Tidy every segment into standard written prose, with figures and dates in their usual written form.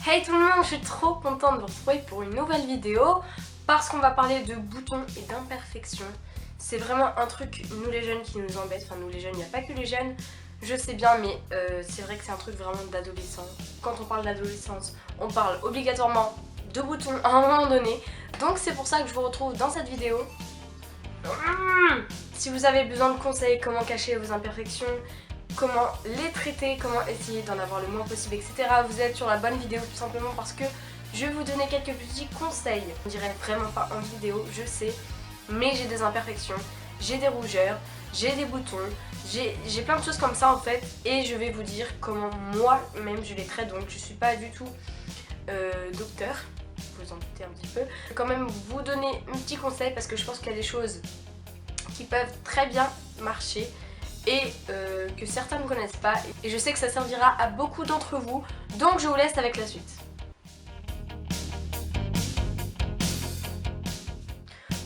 Hey tout le monde, je suis trop contente de vous retrouver pour une nouvelle vidéo parce qu'on va parler de boutons et d'imperfections. C'est vraiment un truc, nous les jeunes, qui nous embête. Enfin nous les jeunes, il n'y a pas que les jeunes, je sais bien, mais c'est vrai que c'est un truc vraiment d'adolescent. Quand on parle d'adolescence, on parle obligatoirement de boutons à un moment donné. Donc c'est pour ça que je vous retrouve dans cette vidéo. Si vous avez besoin de conseils, comment cacher vos imperfections, comment les traiter, comment essayer d'en avoir le moins possible, etc. Vous êtes sur la bonne vidéo tout simplement parce que je vais vous donner quelques petits conseils. On dirait vraiment pas en vidéo, je sais, mais j'ai des imperfections, j'ai des rougeurs, j'ai des boutons, j'ai plein de choses comme ça en fait, et je vais vous dire comment moi-même je les traite. Donc je suis pas du tout docteur, vous en doutez un petit peu. Je vais quand même vous donner un petit conseil parce que je pense qu'il y a des choses qui peuvent très bien marcher et que certains ne connaissent pas, et je sais que ça servira à beaucoup d'entre vous, donc je vous laisse avec la suite.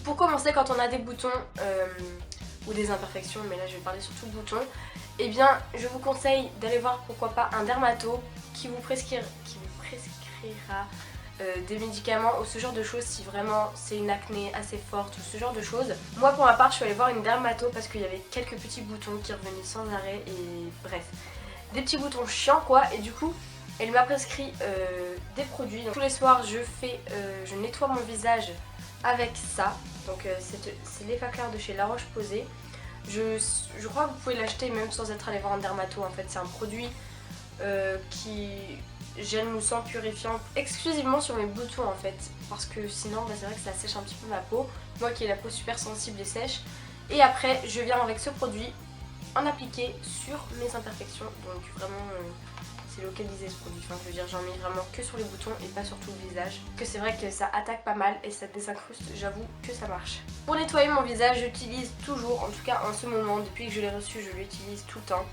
Pour commencer, quand on a des boutons ou des imperfections, mais là je vais parler surtout boutons, eh bien je vous conseille d'aller voir pourquoi pas un dermato qui vous prescrira des médicaments ou ce genre de choses si vraiment c'est une acné assez forte ou ce genre de choses. Moi pour ma part je suis allée voir une dermato parce qu'il y avait quelques petits boutons qui revenaient sans arrêt et bref, des petits boutons chiants quoi, et du coup elle m'a prescrit des produits. Donc, tous les soirs je nettoie mon visage avec ça, donc c'est l'Effaclar de chez La Roche-Posay. Je crois que vous pouvez l'acheter même sans être allé voir un dermato. En fait c'est un produit qui gel moussant purifiant exclusivement sur mes boutons en fait, parce que sinon bah, c'est vrai que ça sèche un petit peu ma peau, moi qui ai la peau super sensible et sèche. Et après je viens avec ce produit en appliquer sur mes imperfections, donc vraiment c'est localisé ce produit, enfin je veux dire j'en mets vraiment que sur les boutons et pas sur tout le visage, que c'est vrai que ça attaque pas mal et ça désincruste, j'avoue que ça marche. Pour nettoyer mon visage j'utilise toujours, en tout cas en ce moment, depuis que je l'ai reçu je l'utilise tout le temps,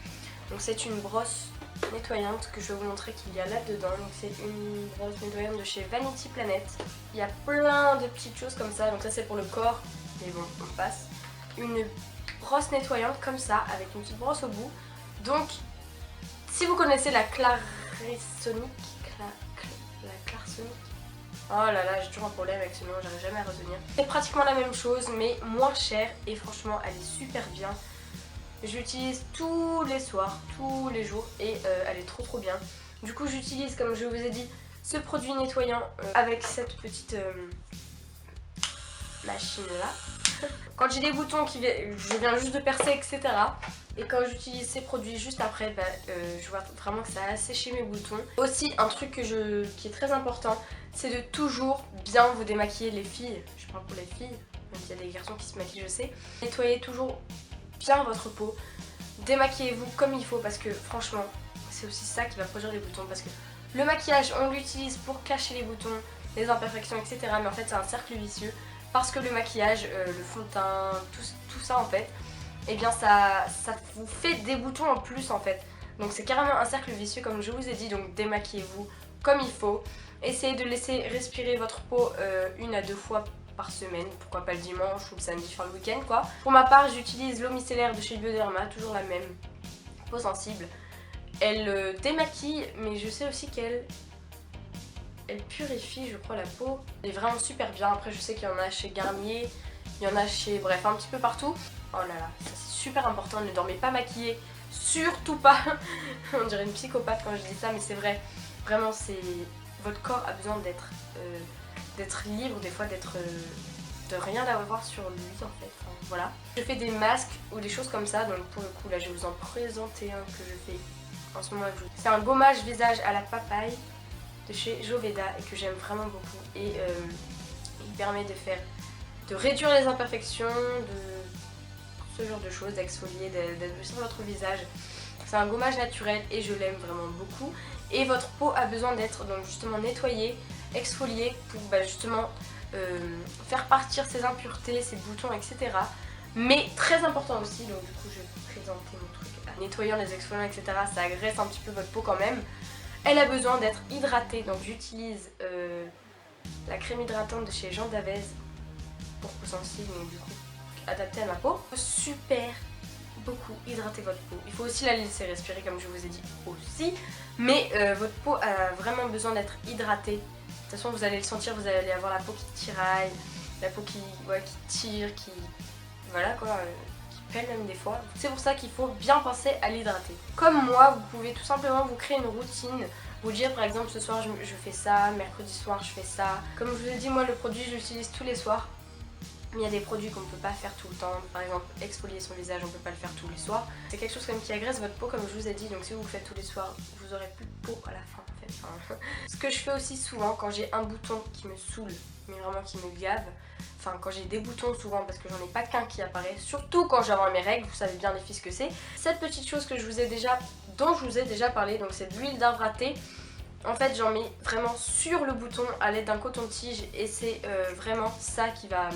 donc c'est une brosse nettoyante que je vais vous montrer qu'il y a là-dedans. Donc c'est une brosse nettoyante de chez Vanity Planet. Il y a plein de petites choses comme ça, donc ça c'est pour le corps, mais bon on passe. Une brosse nettoyante comme ça, avec une petite brosse au bout. Donc si vous connaissez la Clarisonic, la Clarsonic, oh là là, j'ai toujours un problème avec ce nom, j'arrive jamais à retenir. C'est pratiquement la même chose mais moins cher et franchement elle est super bien. Je l'utilise tous les soirs, tous les jours, et elle est trop bien. Du coup j'utilise, comme je vous ai dit, ce produit nettoyant avec cette petite machine là. Quand j'ai des boutons je viens juste de percer, etc. Et quand j'utilise ces produits juste après, bah, je vois vraiment que ça a asséché mes boutons. Aussi un truc qui est très important, c'est de toujours bien vous démaquiller, les filles. Je parle pour les filles, même s'il y a des garçons qui se maquillent, je sais. Nettoyez toujours bien votre peau, démaquillez-vous comme il faut parce que franchement c'est aussi ça qui va produire les boutons, parce que le maquillage on l'utilise pour cacher les boutons, les imperfections, etc. mais en fait c'est un cercle vicieux parce que le maquillage, le fond de teint, tout ça en fait, et bien ça vous fait des boutons en plus en fait, donc c'est carrément un cercle vicieux comme je vous ai dit. Donc démaquillez-vous comme il faut, essayez de laisser respirer votre peau 1 à 2 fois par semaine, pourquoi pas le dimanche ou le samedi, enfin le week-end quoi. Pour ma part j'utilise l'eau micellaire de chez Bioderma, toujours la même, peau sensible. Elle démaquille mais je sais aussi qu'elle purifie je crois la peau. Elle est vraiment super bien. Après je sais qu'il y en a chez Garnier, il y en a chez, bref, un petit peu partout. Oh là là, ça c'est super important, ne dormez pas maquillée, surtout pas. On dirait une psychopathe quand je dis ça mais c'est vrai. Vraiment votre corps a besoin d'être libre, des fois de rien avoir sur lui en fait, enfin, voilà. Je fais des masques ou des choses comme ça, donc pour le coup là je vais vous en présenter un que je fais en ce moment avec vous. C'est un gommage visage à la papaye de chez Joveda et que j'aime vraiment beaucoup, et il permet de réduire les imperfections, de ce genre de choses, d'exfolier, d'adoucir votre visage. C'est un gommage naturel et je l'aime vraiment beaucoup. Et votre peau a besoin d'être donc justement nettoyée, exfoliée pour bah, justement faire partir ces impuretés, ces boutons, etc. Mais très important aussi, donc du coup je vais vous présenter mon truc. Nettoyant, les exfoliants, etc. ça agresse un petit peu votre peau quand même. Elle a besoin d'être hydratée, donc j'utilise la crème hydratante de chez Jean Davez pour peau sensible, donc du coup adaptée à ma peau. Super beaucoup hydrater votre peau. Il faut aussi la laisser respirer comme je vous ai dit aussi. Mais votre peau a vraiment besoin d'être hydratée. De toute façon vous allez le sentir, vous allez avoir la peau qui tiraille, la peau qui tire, qui... Voilà quoi, qui pèle même des fois. C'est pour ça qu'il faut bien penser à l'hydrater. Comme moi, vous pouvez tout simplement vous créer une routine. Vous dire par exemple ce soir je fais ça, mercredi soir je fais ça. Comme je vous ai dit, moi le produit je l'utilise tous les soirs. Mais il y a des produits qu'on ne peut pas faire tout le temps. Par exemple exfolier son visage, on ne peut pas le faire tous les soirs. C'est quelque chose comme qui agresse votre peau comme je vous ai dit. Donc si vous le faites tous les soirs, vous aurez plus de peau à la fin en fait. Enfin, ce que je fais aussi souvent quand j'ai un bouton qui me saoule, mais vraiment qui me gave. Enfin quand j'ai des boutons souvent parce que j'en ai pas qu'un qui apparaît. Surtout quand j'ai mes règles, vous savez bien les filles ce que c'est. Cette petite chose que dont je vous ai déjà parlé, donc c'est de l'huile d'arbre à thé. En fait j'en mets vraiment sur le bouton à l'aide d'un coton-tige et c'est vraiment ça qui va...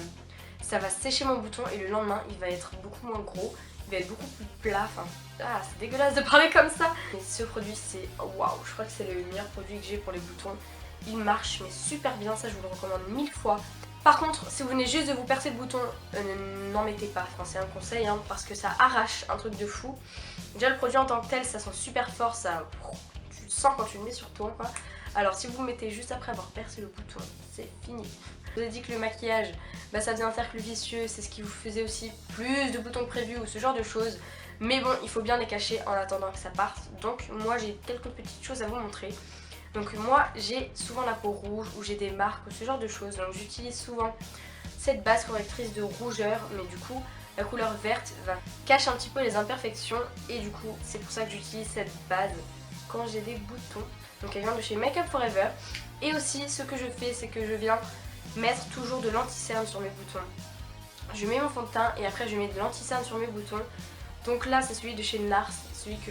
Ça va sécher mon bouton et le lendemain il va être beaucoup moins gros, il va être beaucoup plus plat, enfin c'est dégueulasse de parler comme ça. Mais ce produit c'est waouh, je crois que c'est le meilleur produit que j'ai pour les boutons. Il marche mais super bien, ça je vous le recommande 1000 fois. Par contre si vous venez juste de vous percer le bouton, n'en mettez pas, enfin, c'est un conseil hein, parce que ça arrache un truc de fou. Déjà le produit en tant que tel ça sent super fort, ça... tu le sens quand tu le mets sur toi quoi. Alors si vous le mettez juste après avoir percé le bouton, c'est fini. Je vous ai dit que le maquillage, ça faisait un cercle vicieux, c'est ce qui vous faisait aussi plus de boutons que prévu ou ce genre de choses. Mais bon, il faut bien les cacher en attendant que ça parte. Donc moi j'ai quelques petites choses à vous montrer. Donc moi j'ai souvent la peau rouge ou j'ai des marques ou ce genre de choses. Donc j'utilise souvent cette base correctrice de rougeur, mais du coup la couleur verte cache un petit peu les imperfections. Et du coup c'est pour ça que j'utilise cette base quand j'ai des boutons. Donc elle vient de chez Make Up For Ever. Et aussi ce que je fais c'est que je viens mettre toujours de l'anti-cerne sur mes boutons. Je mets mon fond de teint et après je mets de l'anti-cerne sur mes boutons. Donc là c'est celui de chez NARS, celui que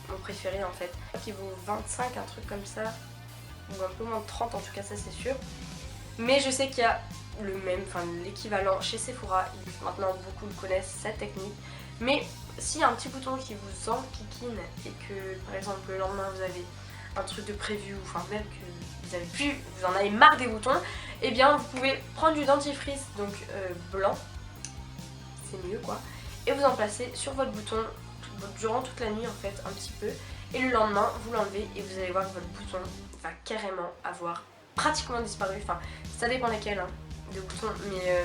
mon préféré en fait. Qui vaut 25, un truc comme ça, ou un peu moins de 30 en tout cas, ça c'est sûr. Mais je sais qu'il y a le même, enfin l'équivalent chez Sephora, maintenant beaucoup le connaissent cette technique. Mais s'il y a un petit bouton qui vous enquiquine et que par exemple le lendemain vous avez un truc de prévu, enfin même que vous en avez marre des boutons, et bien vous pouvez prendre du dentifrice donc blanc, c'est mieux quoi, et vous en placez sur votre bouton durant toute la nuit en fait un petit peu, et le lendemain vous l'enlevez et vous allez voir que votre bouton va carrément avoir pratiquement disparu. Enfin ça dépend lesquels hein, de boutons, mais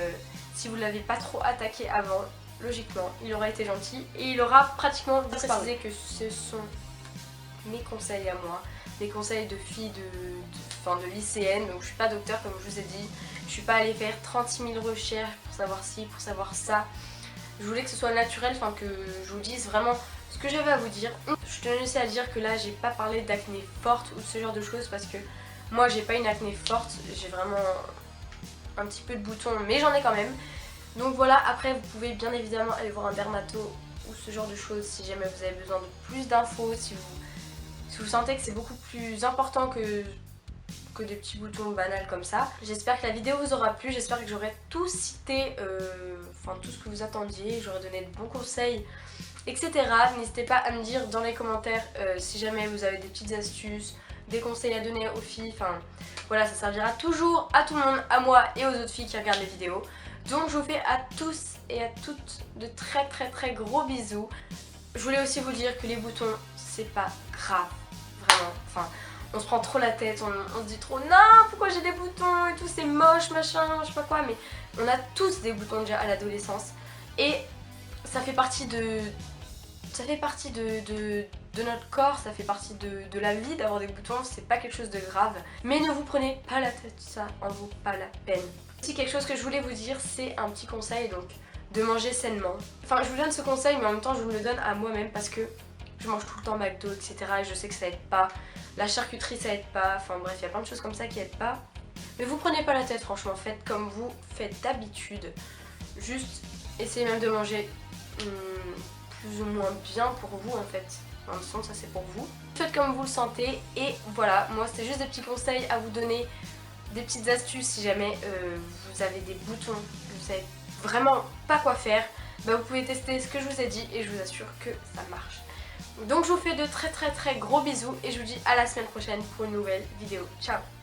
si vous ne l'avez pas trop attaqué avant, logiquement il aura été gentil et il aura pratiquement disparu. Je préciser que ce sont mes conseils à moi, des conseils de filles de lycéennes, donc je suis pas docteur comme je vous ai dit, je suis pas allée faire 36 000 recherches pour savoir ci, pour savoir ça. Je voulais que ce soit naturel, enfin que je vous dise vraiment ce que j'avais à vous dire. Je tenais aussi à dire que là j'ai pas parlé d'acné forte ou de ce genre de choses parce que moi j'ai pas une acné forte, j'ai vraiment un petit peu de boutons mais j'en ai quand même. Donc voilà, après vous pouvez bien évidemment aller voir un dermato ou ce genre de choses si jamais vous avez besoin de plus d'infos, si vous sentez que c'est beaucoup plus important que des petits boutons banals comme ça. J'espère que la vidéo vous aura plu, j'espère que j'aurai tout cité, enfin tout ce que vous attendiez, j'aurai donné de bons conseils, etc. N'hésitez pas à me dire dans les commentaires si jamais vous avez des petites astuces, des conseils à donner aux filles, enfin voilà, ça servira toujours à tout le monde, à moi et aux autres filles qui regardent les vidéos. Donc je vous fais à tous et à toutes de très gros bisous. Je voulais aussi vous dire que les boutons c'est pas grave, vraiment, enfin on se prend trop la tête, on se dit trop non pourquoi j'ai des boutons et tout, c'est moche machin, je sais pas quoi, mais on a tous des boutons déjà à l'adolescence et ça fait partie de notre corps, ça fait partie de la vie d'avoir des boutons, c'est pas quelque chose de grave, mais ne vous prenez pas la tête, ça en vaut pas la peine. Aussi quelque chose que je voulais vous dire, c'est un petit conseil, donc de manger sainement. Enfin je vous donne ce conseil mais en même temps je vous le donne à moi-même parce que je mange tout le temps McDo, etc. et je sais que ça aide pas. La charcuterie ça aide pas, enfin bref il y a plein de choses comme ça qui aident pas. Mais vous prenez pas la tête franchement, faites comme vous faites d'habitude. Juste essayez même de manger plus ou moins bien pour vous en fait. Dans le sens ça c'est pour vous. Faites comme vous le sentez et voilà, moi c'était juste des petits conseils à vous donner, des petites astuces si jamais vous avez des boutons, vous savez vraiment pas quoi faire. Vous pouvez tester ce que je vous ai dit et je vous assure que ça marche. Donc je vous fais de très gros bisous et je vous dis à la semaine prochaine pour une nouvelle vidéo. Ciao!